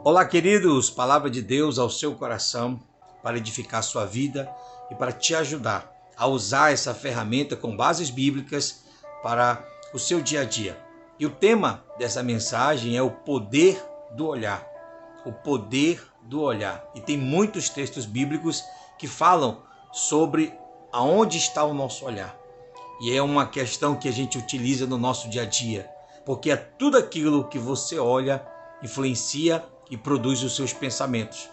Olá, queridos, palavra de Deus ao seu coração para edificar sua vida e para te ajudar a usar essa ferramenta com bases bíblicas para o seu dia a dia. E o tema dessa mensagem é o poder do olhar. O poder do olhar. E tem muitos textos bíblicos que falam sobre aonde está o nosso olhar. E é uma questão que a gente utiliza no nosso dia a dia, porque é tudo aquilo que você olha influencia e produz os seus pensamentos.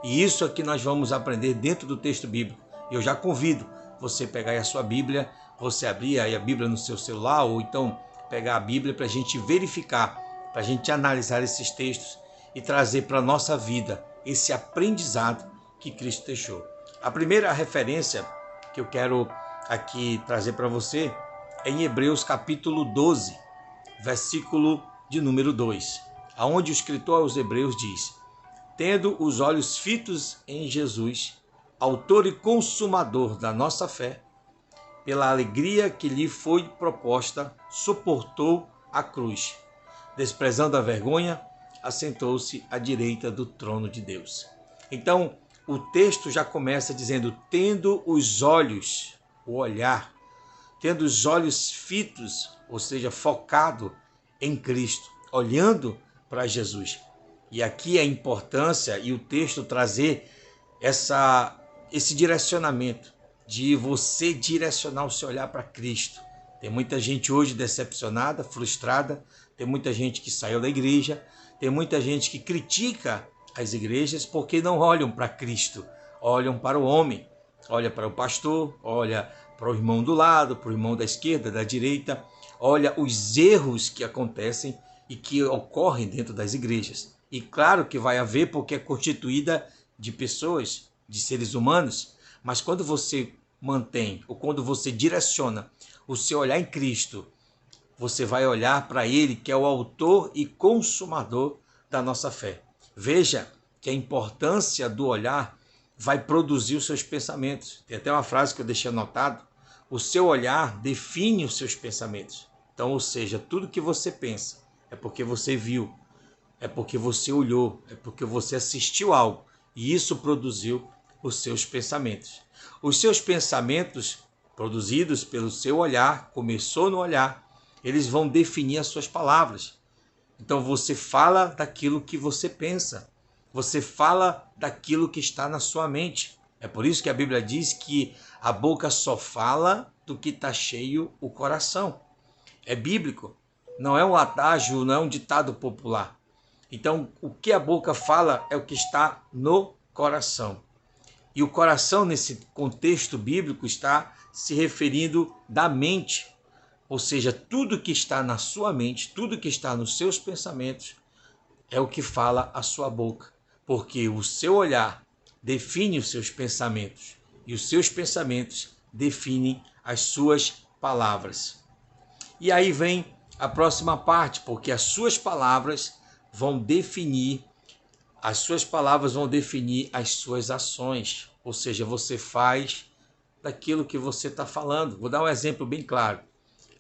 E isso é que nós vamos aprender dentro do texto bíblico. Eu já convido você pegar aí a sua Bíblia, você abrir aí a Bíblia no seu celular, ou então pegar a Bíblia para a gente verificar, para a gente analisar esses textos e trazer para a nossa vida esse aprendizado que Cristo deixou. A primeira referência que eu quero aqui trazer para você é em Hebreus capítulo 12, versículo de número 2, aonde o escritor aos Hebreus diz: tendo os olhos fitos em Jesus, autor e consumador da nossa fé, pela alegria que lhe foi proposta, suportou a cruz, desprezando a vergonha, assentou-se à direita do trono de Deus. Então, o texto já começa dizendo: tendo os olhos, o olhar, tendo os olhos fitos, ou seja, focado em Cristo, olhando para Jesus. E aqui a importância e o texto trazer esse direcionamento de você direcionar o seu olhar para Cristo. Tem muita gente hoje decepcionada, frustrada, tem muita gente que saiu da igreja, tem muita gente que critica as igrejas porque não olham para Cristo, olham para o homem, olha para o pastor, olha para o irmão do lado, para o irmão da esquerda, da direita, olha os erros que acontecem e que ocorrem dentro das igrejas. E claro que vai haver, porque é constituída de pessoas, de seres humanos, mas quando você mantém, ou quando você direciona o seu olhar em Cristo, você vai olhar para Ele, que é o autor e consumador da nossa fé. Veja que a importância do olhar vai produzir os seus pensamentos. Tem até uma frase que eu deixei anotado: o seu olhar define os seus pensamentos. Então, ou seja, tudo que você pensa é porque você viu, é porque você olhou, é porque você assistiu algo, e isso produziu os seus pensamentos. Os seus pensamentos, produzidos pelo seu olhar, começou no olhar, eles vão definir as suas palavras. Então você fala daquilo que você pensa, você fala daquilo que está na sua mente. É por isso que a Bíblia diz que a boca só fala do que está cheio o coração. É bíblico, não é um adágio, não é um ditado popular. Então, o que a boca fala é o que está no coração. E o coração, nesse contexto bíblico, está se referindo da mente. Ou seja, tudo que está na sua mente, tudo que está nos seus pensamentos, é o que fala a sua boca. Porque o seu olhar define os seus pensamentos. E os seus pensamentos definem as suas palavras. E aí vem a próxima parte, porque as suas palavras vão definir as suas ações. Ou seja, você faz daquilo que você está falando. Vou dar um exemplo bem claro.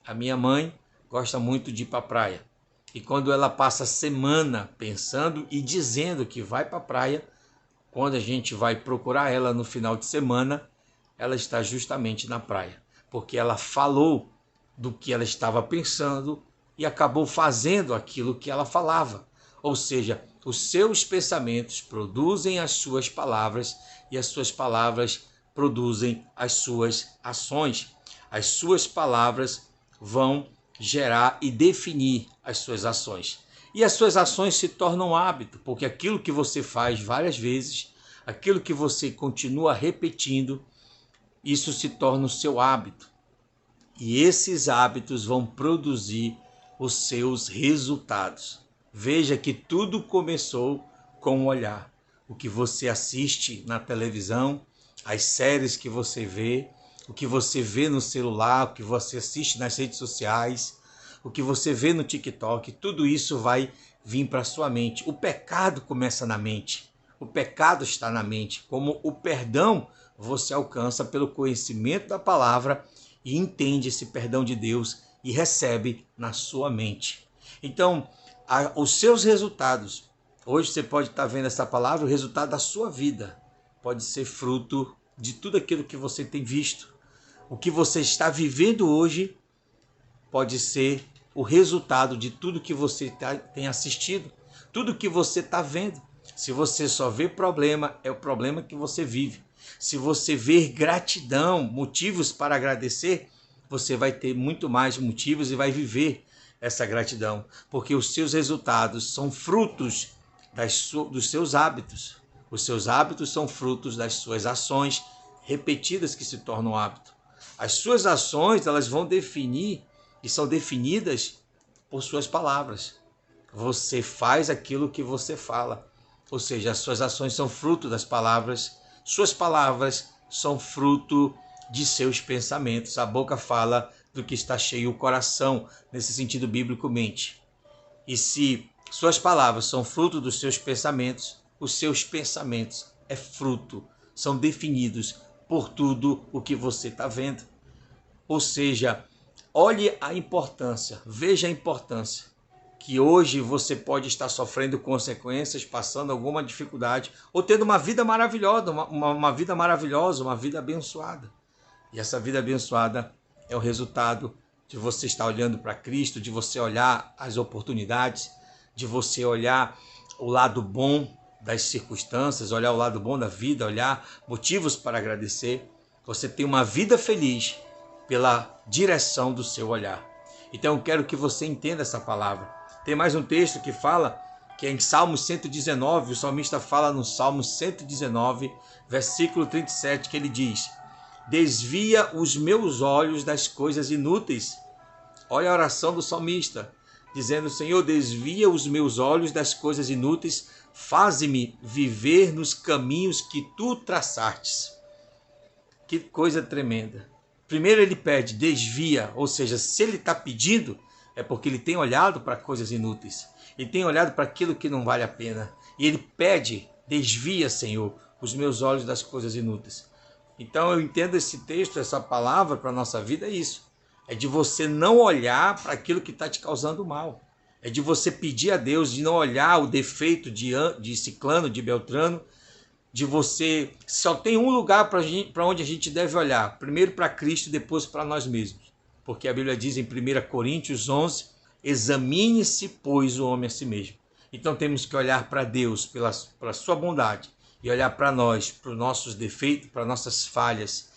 A minha mãe gosta muito de ir para a praia. E quando ela passa a semana pensando e dizendo que vai para a praia, quando a gente vai procurar ela no final de semana, ela está justamente na praia. Porque ela falou do que ela estava pensando e acabou fazendo aquilo que ela falava. Ou seja, os seus pensamentos produzem as suas palavras e as suas palavras produzem as suas ações. As suas palavras vão gerar e definir as suas ações. E as suas ações se tornam hábito, porque aquilo que você faz várias vezes, aquilo que você continua repetindo, isso se torna o seu hábito. E esses hábitos vão produzir os seus resultados. Veja que tudo começou com o olhar. O que você assiste na televisão, as séries que você vê, o que você vê no celular, o que você assiste nas redes sociais, o que você vê no TikTok, tudo isso vai vir para a sua mente. O pecado começa na mente. O pecado está na mente. Como o perdão você alcança pelo conhecimento da palavra e entende esse perdão de Deus e recebe na sua mente. Então, os seus resultados, hoje você pode estar vendo essa palavra, o resultado da sua vida pode ser fruto de tudo aquilo que você tem visto. O que você está vivendo hoje pode ser o resultado de tudo que você tem assistido, tudo que você está vendo. Se você só vê problema, é o problema que você vive. Se você vê gratidão, motivos para agradecer, você vai ter muito mais motivos e vai viver essa gratidão, porque os seus resultados são frutos dos seus hábitos. Os seus hábitos são frutos das suas ações repetidas que se tornam hábito. As suas ações, elas vão definir e são definidas por suas palavras. Você faz aquilo que você fala. Ou seja, as suas ações são fruto das palavras, suas palavras são fruto de seus pensamentos. A boca fala do que está cheio o coração, nesse sentido bíblico, mente. E se suas palavras são fruto dos seus pensamentos, os seus pensamentos é fruto, são definidos por tudo o que você está vendo. Ou seja, olhe a importância, veja a importância que hoje você pode estar sofrendo consequências, passando alguma dificuldade, ou tendo uma vida maravilhosa, uma vida maravilhosa, uma vida abençoada. E essa vida abençoada é o resultado de você estar olhando para Cristo, de você olhar as oportunidades, de você olhar o lado bom das circunstâncias, olhar o lado bom da vida, olhar motivos para agradecer. Você tem uma vida feliz pela direção do seu olhar. Então eu quero que você entenda essa palavra. Tem mais um texto que fala, que é em Salmos 119, o salmista fala no Salmo 119, versículo 37, que ele diz: desvia os meus olhos das coisas inúteis. Olha a oração do salmista, dizendo: Senhor, desvia os meus olhos das coisas inúteis, faze-me viver nos caminhos que tu traçastes. Que coisa tremenda. Primeiro ele pede, desvia, ou seja, se ele está pedindo, é porque ele tem olhado para coisas inúteis. Ele tem olhado para aquilo que não vale a pena. E ele pede, desvia, Senhor, os meus olhos das coisas inúteis. Então eu entendo esse texto, essa palavra para a nossa vida é isso. É de você não olhar para aquilo que está te causando mal. É de você pedir a Deus de não olhar o defeito de Ciclano, de Beltrano, de você... Só tem um lugar para onde a gente deve olhar. Primeiro para Cristo e depois para nós mesmos. Porque a Bíblia diz em 1 Coríntios 11, examine-se, pois, o homem a si mesmo. Então temos que olhar para Deus pela sua bondade e olhar para nós, para os nossos defeitos, para nossas falhas.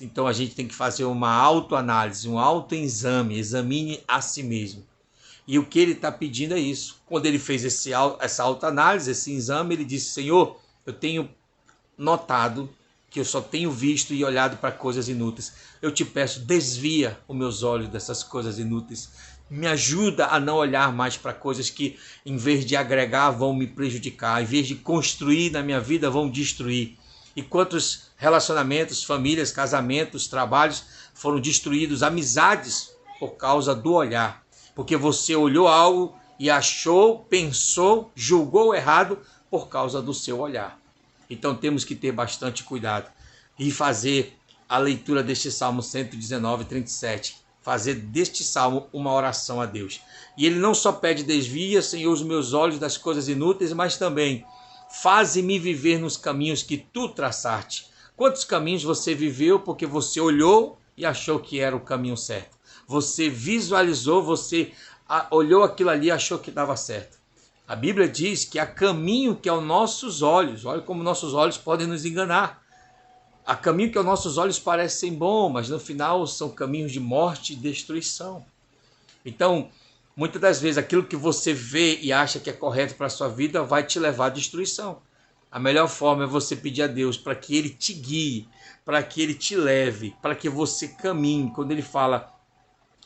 Então a gente tem que fazer uma autoanálise, um autoexame, examine a si mesmo. E o que ele está pedindo é isso. Quando ele fez essa autoanálise, esse exame, ele disse: Senhor, eu tenho notado que eu só tenho visto e olhado para coisas inúteis. Eu te peço, desvia os meus olhos dessas coisas inúteis. Me ajuda a não olhar mais para coisas que, em vez de agregar, vão me prejudicar. Em vez de construir na minha vida, vão destruir. E quantos relacionamentos, famílias, casamentos, trabalhos foram destruídos, amizades, por causa do olhar. Porque você olhou algo e achou, pensou, julgou errado por causa do seu olhar. Então temos que ter bastante cuidado e fazer a leitura deste Salmo 119, 37. Fazer deste Salmo uma oração a Deus. E ele não só pede: desvia, Senhor, os meus olhos das coisas inúteis, mas também faze-me viver nos caminhos que tu traçaste. Quantos caminhos você viveu porque você olhou e achou que era o caminho certo? Você visualizou, você olhou aquilo ali e achou que dava certo. A Bíblia diz que há caminho que aos nossos olhos, olha como nossos olhos podem nos enganar. Há caminho que aos nossos olhos parecem bom, mas no final são caminhos de morte e destruição. Então, muitas das vezes aquilo que você vê e acha que é correto para a sua vida vai te levar à destruição. A melhor forma é você pedir a Deus para que Ele te guie, para que Ele te leve, para que você caminhe. Quando Ele fala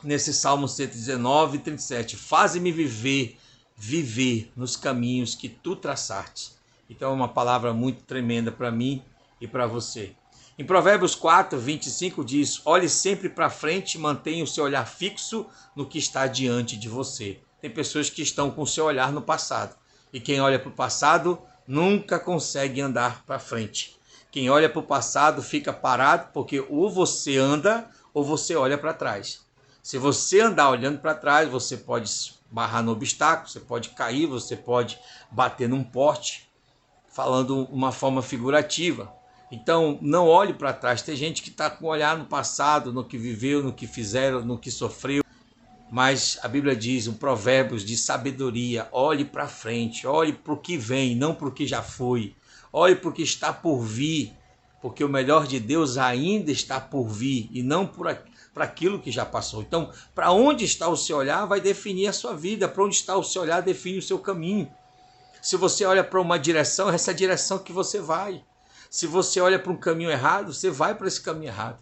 nesse Salmo 119, 37, faze-me viver nos caminhos que tu traçaste. Então é uma palavra muito tremenda para mim e para você. Em Provérbios 4, 25 diz: olhe sempre para frente e mantenha o seu olhar fixo no que está diante de você. Tem pessoas que estão com o seu olhar no passado. E quem olha para o passado nunca consegue andar para frente. Quem olha para o passado fica parado, porque ou você anda ou você olha para trás. Se você andar olhando para trás, você pode barrar no obstáculo, você pode cair, você pode bater num poste, falando uma forma figurativa. Então, não olhe para trás. Tem gente que está com o olhar no passado, no que viveu, no que fizeram, no que sofreu. Mas a Bíblia diz, um provérbios de sabedoria, olhe para frente, olhe para o que vem, não para o que já foi. Olhe para o que está por vir, porque o melhor de Deus ainda está por vir e não para aquilo que já passou. Então, para onde está o seu olhar vai definir a sua vida, para onde está o seu olhar define o seu caminho. Se você olha para uma direção, é essa direção que você vai. Se você olha para um caminho errado, você vai para esse caminho errado.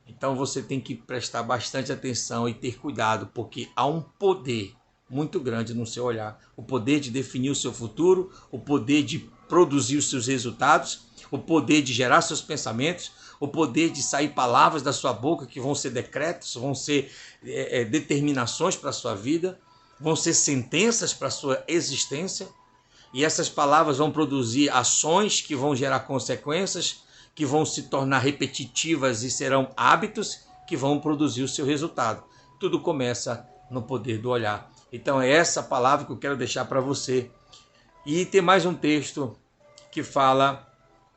Então você tem que prestar bastante atenção e ter cuidado, porque há um poder muito grande no seu olhar. O poder de definir o seu futuro, o poder de produzir os seus resultados, o poder de gerar seus pensamentos, o poder de sair palavras da sua boca que vão ser decretos, vão ser determinações para a sua vida, vão ser sentenças para a sua existência. E essas palavras vão produzir ações que vão gerar consequências, que vão se tornar repetitivas e serão hábitos que vão produzir o seu resultado. Tudo começa no poder do olhar. Então é essa palavra que eu quero deixar para você. E tem mais um texto que fala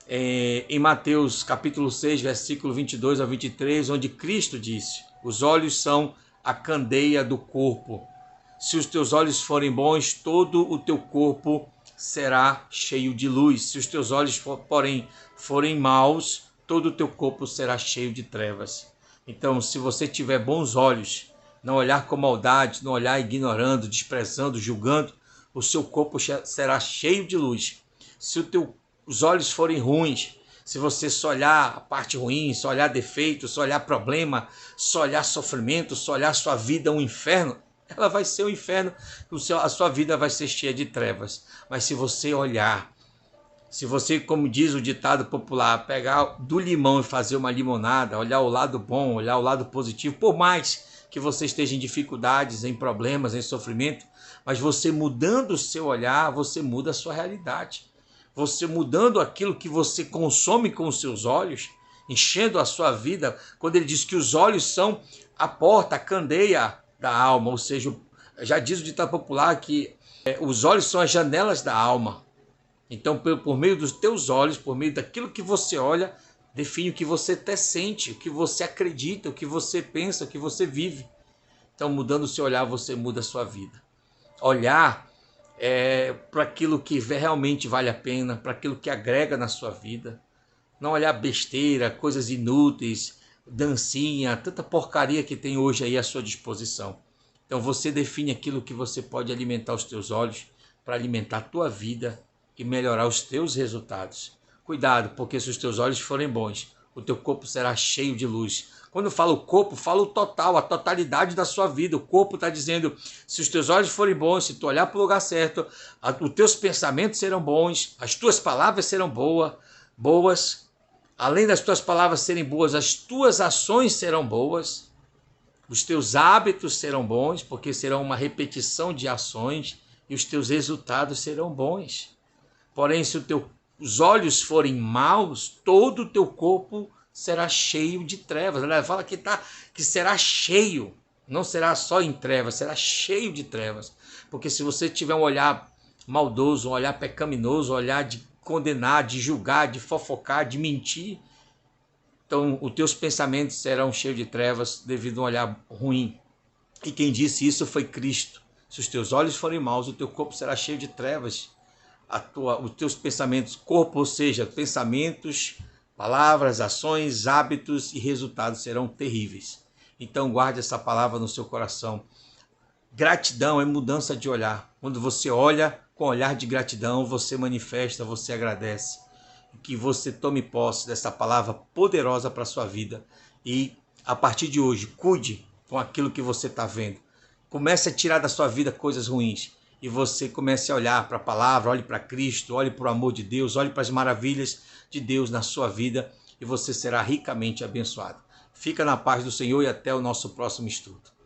em Mateus capítulo 6, versículo 22 a 23, onde Cristo disse, os olhos são a candeia do corpo. Se os teus olhos forem bons, todo o teu corpo será cheio de luz. Se os teus olhos, porém, forem maus, todo o teu corpo será cheio de trevas. Então, se você tiver bons olhos, não olhar com maldade, não olhar ignorando, desprezando, julgando, o seu corpo será cheio de luz. Se os olhos forem ruins, se você só olhar a parte ruim, só olhar defeito, só olhar problema, só olhar sofrimento, só olhar sua vida um inferno, ela vai ser um inferno, a sua vida vai ser cheia de trevas. Mas se você olhar, se você, como diz o ditado popular, pegar do limão e fazer uma limonada, olhar o lado bom, olhar o lado positivo, por mais que você esteja em dificuldades, em problemas, em sofrimento, mas você mudando o seu olhar, você muda a sua realidade. Você mudando aquilo que você consome com os seus olhos, enchendo a sua vida, quando ele diz que os olhos são a porta, a candeia da alma, ou seja, já diz o ditado popular que os olhos são as janelas da alma. Então, por meio dos teus olhos, por meio daquilo que você olha, define o que você até sente, o que você acredita, o que você pensa, o que você vive. Então, mudando o seu olhar, você muda a sua vida. Olhar para aquilo que realmente vale a pena, para aquilo que agrega na sua vida. Não olhar besteira, coisas inúteis, dancinha, tanta porcaria que tem hoje aí à sua disposição. Então você define aquilo que você pode alimentar os teus olhos para alimentar a tua vida e melhorar os teus resultados. Cuidado, porque se os teus olhos forem bons, o teu corpo será cheio de luz. Quando eu falo corpo, falo o total, a totalidade da sua vida. O corpo está dizendo, se os teus olhos forem bons, se tu olhar para o lugar certo, os teus pensamentos serão bons, as tuas palavras serão boas. Além das tuas palavras serem boas, as tuas ações serão boas, os teus hábitos serão bons, porque serão uma repetição de ações, e os teus resultados serão bons. Porém, se os olhos forem maus, todo o teu corpo será cheio de trevas. Ela fala que será cheio, não será só em trevas, será cheio de trevas. Porque se você tiver um olhar maldoso, um olhar pecaminoso, um olhar de condenar, de julgar, de fofocar, de mentir, então os teus pensamentos serão cheios de trevas devido a um olhar ruim. E quem disse isso foi Cristo. Se os teus olhos forem maus, o teu corpo será cheio de trevas. Os teus pensamentos, corpo, ou seja, pensamentos, palavras, ações, hábitos e resultados serão terríveis. Então guarde essa palavra no seu coração. Gratidão é mudança de olhar. Quando você olha com olhar de gratidão, você manifesta, você agradece. Que você tome posse dessa palavra poderosa para a sua vida. E a partir de hoje, cuide com aquilo que você está vendo. Comece a tirar da sua vida coisas ruins. E você comece a olhar para a palavra, olhe para Cristo, olhe para o amor de Deus, olhe para as maravilhas de Deus na sua vida. E você será ricamente abençoado. Fica na paz do Senhor e até o nosso próximo estudo.